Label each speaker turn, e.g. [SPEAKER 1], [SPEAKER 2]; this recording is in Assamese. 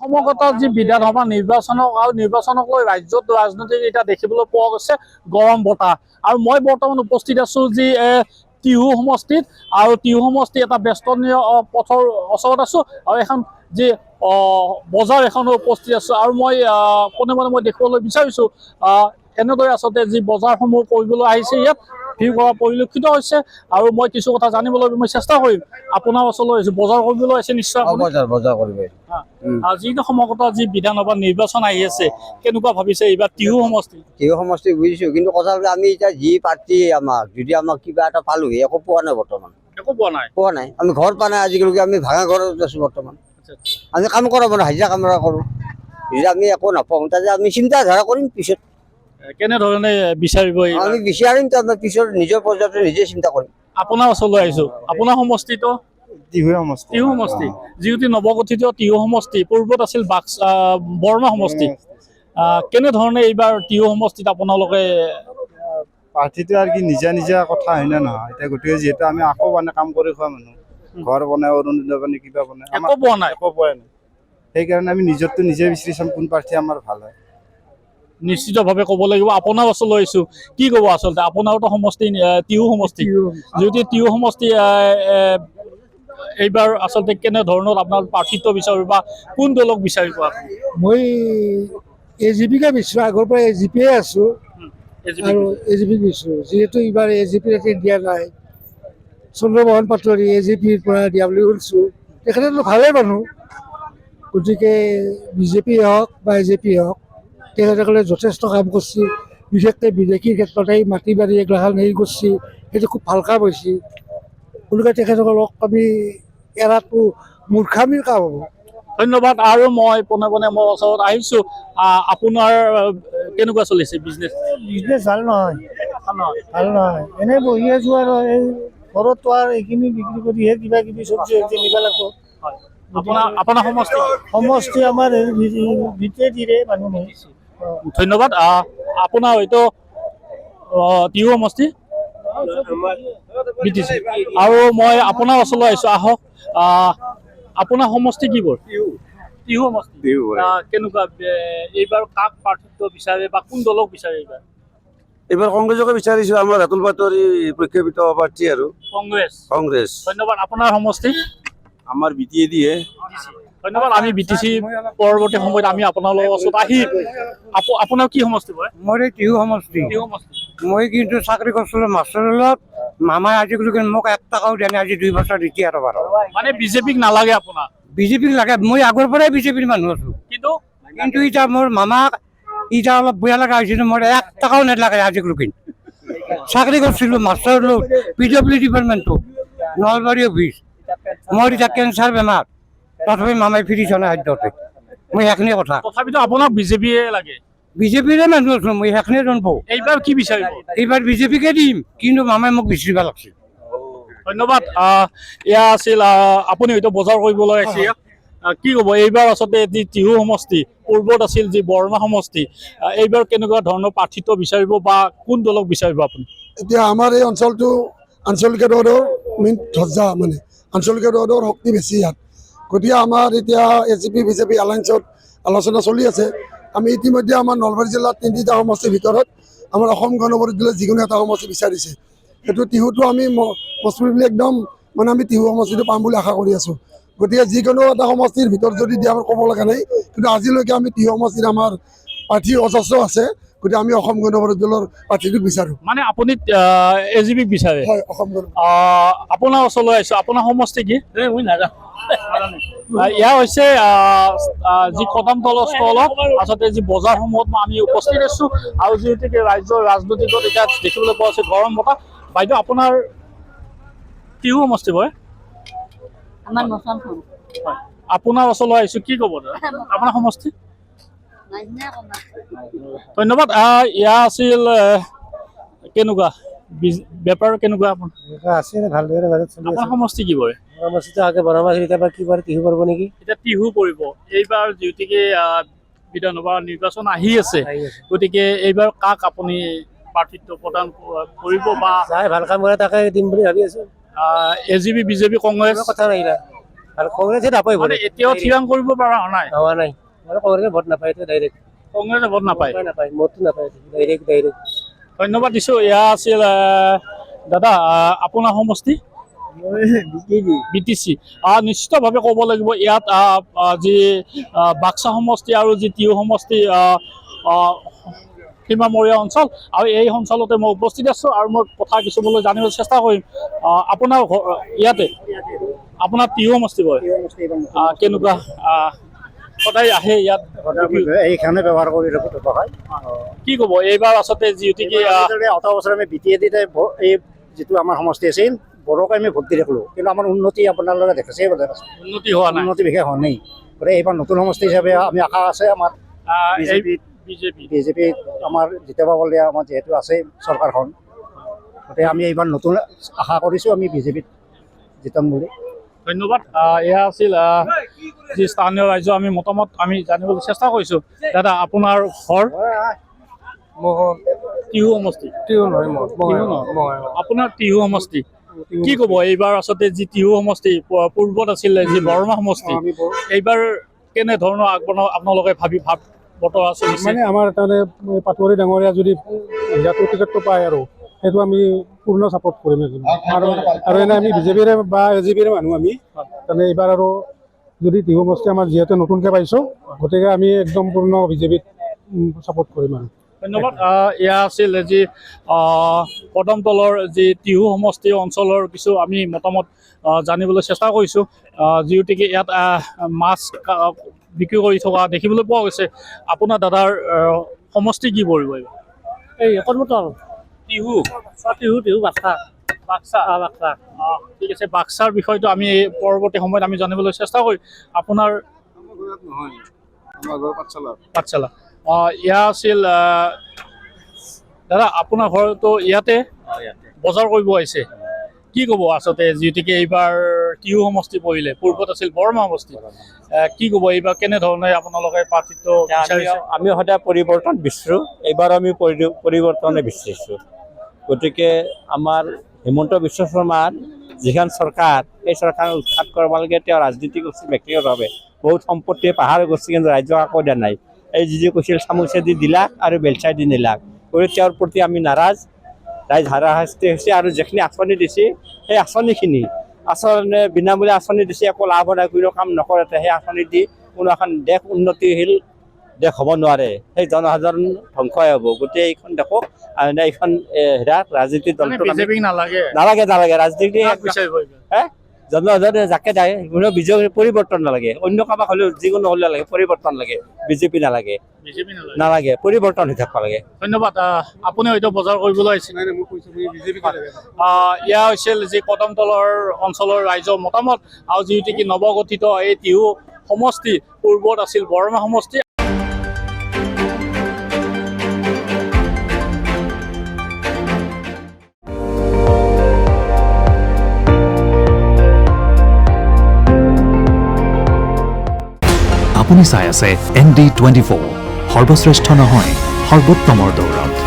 [SPEAKER 1] সমগ্ৰ যি বিধানসভা নিৰ্বাচনক আৰু নিৰ্বাচনক লৈ ৰাজ্যত ৰাজনৈতিক এতিয়া দেখিবলৈ পোৱা গৈছে গৰম বতাহ। আৰু মই বৰ্তমান উপস্থিত আছো যি টিহু সমষ্টিত, আৰু টিহু সমষ্টি এটা ব্যস্তনীয় পথৰ ওচৰত আছো, আৰু এখন যি বজাৰ এখনো উপস্থিত আছো। আৰু মই পোনে পোনে মই দেখিবলৈ বিচাৰিছো এনেদৰে আচলতে যি বজাৰসমূহ কৰিবলৈ আহিছে ইয়াত ভিৰ কৰা পৰিলক্ষিত হৈছে। আৰু মই কিছু কথা জানিবলৈ মই চেষ্টা কৰিম। আপোনাৰ ওচৰলৈ আহিছো, বজাৰ কৰিবলৈ আহিছে নিশ্চয়?
[SPEAKER 2] বজাৰ কৰিব।
[SPEAKER 1] যিটো সমগ্ৰ যি বিধানসভা নিৰ্বাচন আহি আছে, কেনেকুৱা ভাবিছে এইবাৰ টিহু সমষ্টি?
[SPEAKER 2] টিহু সমষ্টি বুজিছো, কিন্তু কথা হলে আমি এতিয়া যি প্ৰাৰ্থী যদি আমাক কিবা এটা পালো একো পোৱা নাই বৰ্তমান।
[SPEAKER 1] একো পোৱা নাই?
[SPEAKER 2] আমি ঘৰ পোৱা নাই আজিকালি, আমি ভাঙা ঘৰত আছো বৰ্তমান। আমি কাম কৰা মানে হাজিৰা কাম কৰো, যদি আমি একো নাপাওঁ তেতিয়া আমি চিন্তাধাৰা কৰিম পিছত
[SPEAKER 1] কেনেধৰণে বিচাৰিব।
[SPEAKER 2] আমি বিচাৰিম তো আমাৰ পিছত নিজৰ পৰ্যায়তে নিজে চিন্তা কৰিম।
[SPEAKER 1] আপোনাৰ ওচৰলৈ আহিছো, আপোনাৰ সমষ্টিটো টিহু সমষ্টি, যিহেতু নৱগঠিত টিহু সমষ্টি, পূৰ্বত আছিল বৰমা সমষ্টি। কেনেধৰণে এইবাৰ টিহু সমষ্টিত আপোনালোকে
[SPEAKER 3] প্ৰাৰ্থীটো আৰু কি নিজা নিজা কথা হয় নে নহয়? এতিয়া গতিকে যিহেতু আমি আকৌ মানে কাম কৰি খোৱা মানুহ, ঘৰ বনাই অৰুণোদয় বনাই কিবা বনাই
[SPEAKER 1] একো পোৱা নাই।
[SPEAKER 3] সেইকাৰণে আমি নিজৰটো নিজে বিচাৰি চাম কোন প্ৰাৰ্থী আমাৰ ভাল হয়।
[SPEAKER 1] নিশ্চিতভাৱে ক'ব লাগিব আপোনাৰ ওচৰলৈ আহিছো, কি ক'ব আচলতে আপোনাৰতো সমষ্টি টিহু সমষ্টি, যদি টিহু সমষ্টি এইবাৰ আচলতে কেনেধৰণৰ আপোনাৰ প্ৰাৰ্থিত্ব বিচাৰিব বা কোন দলক বিচাৰিব?
[SPEAKER 4] মই AJPকে বিচাৰো, আগৰ পৰা AJPয়ে আছো আৰু AJPক বিচাৰো, যিহেতু এইবাৰ AJP দিয়া নাই। চন্দ্ৰমোহন পাটোৱাৰী AJPৰ পৰা দিয়া বুলি শুনিছো, তেখেতেতো ভালেই মানুহ। গতিকে BJP হওক বা AJP হওক, তেখেতসকলে যথেষ্ট কাম কৰিছে। বিশেষকৈ বিদেশীৰ ক্ষেত্ৰত এই মাটি বাৰী এগিলাখান হেৰি কৰিছে, সেইটো খুব ভাল কাম হৈছে। গতিকে তেখেতসকলক আমি এৰাটো মূৰ্খামিৰ কাম হ'ব।
[SPEAKER 1] ধন্যবাদ। আৰু মই পোনে পোনে মোৰ ওচৰত আহিছো, আপোনাৰ কেনেকুৱা চলিছে বিজনেছ?
[SPEAKER 4] বিজনেছ ভাল নহয়, এনেই বহি আছো আৰু এই ঘৰতো আৰু এইখিনি বিক্ৰী কৰিহে কিবা কিবি চব্জি নিব লাগিব।
[SPEAKER 1] আপোনাৰ
[SPEAKER 4] সমষ্টি আমাৰ ভিতৰে মানুহ।
[SPEAKER 1] ধন্যবাদ। আপোনাৰ হয়তো টিহু সমষ্টি আৰু মই আপোনাৰ ওচৰলৈ আহিছো, আহক। আপোনাৰ সমষ্টি কি বোৰ? টিহু সমষ্টি। কেনেকুৱা এইবাৰ কাক প্ৰাৰ্থিত্ব বিচাৰে বা কোন দলক বিচাৰে?
[SPEAKER 5] এইবাৰ কংগ্ৰেছকে বিচাৰিছো, আমাৰ ৰাতুল পাটোৱাৰী প্ৰক্ষেপিত প্ৰাৰ্থী আৰু কংগ্ৰেছ।
[SPEAKER 1] ধন্যবাদ। আপোনাৰ সমষ্টি?
[SPEAKER 5] আমাৰ BTAD-হে।
[SPEAKER 1] ধন্যবাদ। আমি BTC পৰৱৰ্তী সময়ত আমি আপোনালোকৰ ওচৰত আহিম। আপোনাৰ কি সমষ্টি হয়?
[SPEAKER 4] মোৰ এই টিহু সমষ্টি। মই কিন্তু চাকৰি কৰিছিলো মাষ্টৰৰ, মামাই আজিলৈকে মোক 1 টকাও দিয়া নাই, আজি 2 বছৰ ৰিটায়াৰ হ'ব।
[SPEAKER 1] মানে বিজেপিক নালাগে আপোনাৰ?
[SPEAKER 4] বিজেপিক লাগে, মই আগৰ পৰাই বিজেপিৰ মানুহ আছো। কিন্তু এতিয়া মোৰ মামাক এতিয়া অলপ বেয়া লগা হৈছে, মোৰ 1 টকাও নালাগে আজিলৈকে। চাকৰি কৰিছিলো মাষ্টৰ PWD ডিপাৰ্টমেণ্টত, নলবাৰী অফিচ। মোৰ এতিয়া কেঞ্চাৰ বেমাৰ, তথাপি মামাই ফিৰি চোৱা নাই খাদ্যতে। মই সেইখিনিয়ে কথা।
[SPEAKER 1] তথাপিতো আপোনাক বিজেপিয়ে লাগে?
[SPEAKER 4] বিজেপিৰে মানুহ আছো মই, সেইখিনিয়ে জানিব।
[SPEAKER 1] এইবাৰ কি বিচাৰিব?
[SPEAKER 4] এইবাৰ বিজেপিকে দিম, কিন্তু মামাই মোক বিচাৰিব লাগছে।
[SPEAKER 1] ধন্যবাদ। এয়া আছিল, আপুনি হয়তো বজাৰ কৰিবলৈ আহিছে। কি ক'ব এইবাৰ আচলতে টিহু সমষ্টি, পূৰ্বত আছিল যি বৰমা সমষ্টি, এইবাৰ কেনেকুৱা ধৰণৰ প্ৰাৰ্থিত্ব বিচাৰিব বা কোন দলক বিচাৰিব আপুনি?
[SPEAKER 6] এতিয়া আমাৰ এই অঞ্চলটো আঞ্চলিকতাবাদৰ মেইন ধ্বজা, মানে আঞ্চলিকতাবাদৰ শক্তি বেছি ইয়াত। গতিকে আমাৰ এতিয়া AJP BJP এলায়েন্সত আলোচনা চলি আছে। আমি ইতিমধ্যে আমাৰ নলবাৰী জিলাত 3টা সমষ্টিৰ ভিতৰত আমাৰ অসম গণ পৰিষদে যিকোনো এটা সমষ্টি বিচাৰিছে। সেইটো টিহুটো আমি মছমিলি একদম মানে আমি টিহু সমষ্টিটো পাম বুলি আশা কৰি আছোঁ। গতিকে যিকোনো এটা সমষ্টিৰ ভিতৰত যদি দিয়া আমাৰ ক'ব লগা নাই, কিন্তু আজিলৈকে আমি টিহু সমষ্টিত আমাৰ প্ৰাৰ্থী অজস্ৰ আছে। গতিকে আমি অসম গণ পৰিষদ দলৰ প্ৰাৰ্থীটোক বিচাৰোঁ।
[SPEAKER 1] মানে আপুনি AJPক বিচাৰে?
[SPEAKER 6] হয়, অসম গণ।
[SPEAKER 1] আপোনাৰ ওচৰলৈ আহিছোঁ, আপোনাৰ সমষ্টি কি? মই নাজানো। এয়া হৈছে যি কদমতলৰ স্থলত আচলতে যি বজাৰসমূহত আমি উপস্থিত আছোঁ, আৰু যিহেতুকে ৰাজ্যৰ ৰাজনৈতিকত এতিয়া দেখিবলৈ পোৱা হৈছে গৰম বতাহ। বাইদেউ, আপোনাৰ টিহু সমষ্টি হয়? আপোনাৰ ওচৰলৈ আহিছোঁ, কি ক'ব আপোনাৰ সমষ্টি? ধন্যবাদ। এয়া আছিল কেনেকুৱা বেপাৰ কেনেকুৱা
[SPEAKER 4] আছে ভালদৰে চলি
[SPEAKER 1] আপোনাৰ সমষ্টি কি পৰে?
[SPEAKER 4] সমষ্টিটো আগে বৰমা এতিয়া কি বাৰ টিহু কৰিব নেকি?
[SPEAKER 1] এতিয়া টিহু পৰিব। এইবাৰ যিহেতুকে বিধানসভা নিৰ্বাচন আহি আছে, গতিকে এইবাৰ কাক আপুনি প্ৰাৰ্থিত্ব প্ৰদান কৰিব বা
[SPEAKER 4] যাই ভাল কাম কৰে তাকে দিম বুলি ভাবি আছো।
[SPEAKER 1] AJP BJP কংগ্ৰেছ
[SPEAKER 4] কথা নাই।
[SPEAKER 7] আৰু কংগ্ৰেছে নাপায় ভোট
[SPEAKER 1] মানে এতিয়াও থিৰাং কৰিব পৰা নাই
[SPEAKER 7] হোৱা নাই মানে কংগ্ৰেছে ভোট নাপায় ডাইৰেক্ট
[SPEAKER 1] কংগ্ৰেছে ভোট নাপায়
[SPEAKER 7] নাপায় ভোটটো নাপায় ডাইৰেক্ট
[SPEAKER 1] ধন্যবাদ দিছোঁ এয়া আছিল দাদা আপোনাৰ সমষ্টি BTC নিশ্চিতভাৱে ক'ব লাগিব ইয়াত যি বাক্সা সমষ্টি আৰু যি টিহু সমষ্টি সীমামূৰীয়া অঞ্চল আৰু এই অঞ্চলতে মই উপস্থিত আছোঁ আৰু মই কথা কিছুবলৈ জানিবলৈ চেষ্টা কৰিম আপোনাৰ ইয়াতে আপোনাৰ টিহু সমষ্টি হয় কেনেকুৱা সদায় আহে ইয়াত
[SPEAKER 7] এইখানে ব্যৱহাৰ কৰি ব্যৱসায়
[SPEAKER 1] কি ক'ব এইবাৰ আচলতে যিহেতুকে
[SPEAKER 7] 18 বছৰ আমি BTAD এই যিটো আমাৰ সমষ্টি আছিল বড়োক আমি ভোট দি ৰাখিলোঁ কিন্তু আমাৰ উন্নতি আপোনালোকে দেখিছে
[SPEAKER 1] উন্নতি হোৱা নাই
[SPEAKER 7] উন্নতি বিশেষ হোৱা নাই গতিকে এইবাৰ নতুন সমষ্টি হিচাপে আমি আশা আছে আমাৰ বিজেপি আমাৰ জিতাব গ'লে আমাৰ যিহেতু আছে চৰকাৰখন গতিকে আমি এইবাৰ নতুন আশা কৰিছোঁ আমি বিজেপিত জিতাম বুলি
[SPEAKER 1] ধন্যবাদ এয়া আছিল যি স্থানীয় ৰাইজৰ আমি মতামত আমি জানিবলৈ চেষ্টা কৰিছোঁ দাদা আপোনাৰ ঘৰ টিহু সমষ্টি আপোনাৰ টিহু সমষ্টি কি ক'ব এইবাৰ আচলতে যি টিহু সমষ্টি পূৰ্বত আছিলে যি বৰমা সমষ্টি এইবাৰ কেনেধৰণৰ আপোনালোকে ভাৱ বতৰা চলিছে
[SPEAKER 8] মানে আমাৰ তাৰমানে পাটোৱাৰী ডাঙৰীয়া যদি ইয়াতো টিকেটটো পায় আৰু সেইটো আমি পূৰ্ণ ছাপোৰ্ট কৰিম আৰু এনে আমি বিজেপিৰে বা AGPৰে মানুহ আমি তাৰমানে এইবাৰ আৰু যদি টিহু সমষ্টি আমাৰ যিহেতু নতুনকৈ পাইছোঁ গতিকে আমি একদম পূৰ্ণ বিজেপিত ছাপোৰ্ট কৰিম আৰু
[SPEAKER 1] ধন্যবাদ এয়া আছিল যি কদমতলৰ যি টিহু সমষ্টি অঞ্চলৰ কিছু আমি মতামত জানিবলৈ চেষ্টা কৰিছোঁ যিহেতুকে ইয়াত মাছ বিক্ৰী কৰি থকা দেখিবলৈ পোৱা গৈছে আপোনাৰ দাদাৰ সমষ্টি কি পৰিব
[SPEAKER 7] এই কদমতল
[SPEAKER 1] টিহু
[SPEAKER 7] বাক্সা
[SPEAKER 1] ঠিক আছে বাক্সাৰ বিষয়টো আমি পৰৱৰ্তী সময়ত আমি জানিবলৈ চেষ্টা কৰিম আপোনাৰ পাঠশালা এয়া আছিল দাদা আপোনাৰ ঘৰতো ইয়াতে বজাৰ কৰিব আহিছে কি ক'ব আচলতে যিহেতুকে এইবাৰ টিহু সমষ্টি পৰিলে পূৰ্বত আছিল বৰমা সমষ্টি কি ক'ব এইবাৰ কেনেধৰণে আপোনালোকে প্ৰাৰ্থিত্ব বিচাৰিছে
[SPEAKER 9] আমি সদায় পৰিৱৰ্তন বিচাৰোঁ এইবাৰ আমি পৰিৱৰ্তনে বিচাৰিছোঁ গতিকে আমাৰ হিমন্ত বিশ্ব শৰ্মাৰ যিখন চৰকাৰ এই চৰকাৰ উৎখাত কৰিব লাগে তেওঁ ৰাজনীতি কৰিছিল ব্যক্তিগতভাৱে বহুত সম্পত্তি পাহাৰ কৰিছে কিন্তু ৰাজ্যক আকৌ দিয়া নাই এই যি কৈছিল চামুচে দি দিলাক আৰু বেলচাই দি নিলাক গতিকে তেওঁৰ প্ৰতি আমি নাৰাজ ৰাইজ হাৰাশাস্তি হৈছে আৰু যিখিনি আঁচনি দিছে সেই আঁচনিখিনি আচলতে বিনামূলীয়া আঁচনি দিছে একো লাভ নাই কোনো কাম নকৰে সেই আঁচনি দি কোনো এখন দেশ উন্নতিশীল দেশ হ'ব নোৱাৰে সেই জনসাধাৰণ ধ্বংসই হ'ব গতিকে এইখন দেশক এইখন ৰাজনীতি দলটো নালাগে ৰাজনীতি জনসাধাৰণে যাকে যায় কোনো বিজয় পৰিৱৰ্তন নালাগে অন্য কামক হ'লেও যিকোনো হ'লেও লাগে পৰিৱৰ্তন লাগে বিজেপি নালাগে পৰিৱৰ্তন হৈ থাকিব লাগে
[SPEAKER 1] ধন্যবাদ আপুনি হয়তো বজাৰ কৰিবলৈ আহিছে এয়া হৈছিল যি কদমতলৰ অঞ্চলৰ ৰাইজৰ মতামত আৰু যিহেতুকে নৱগঠিত এই টিহু সমষ্টি পূৰ্বত আছিল বৰমা সমষ্টি
[SPEAKER 10] আপুনি চাই আছে ND24 সৰ্বশ্ৰেষ্ঠ নহয় সৰ্বোত্তমৰ দৌৰত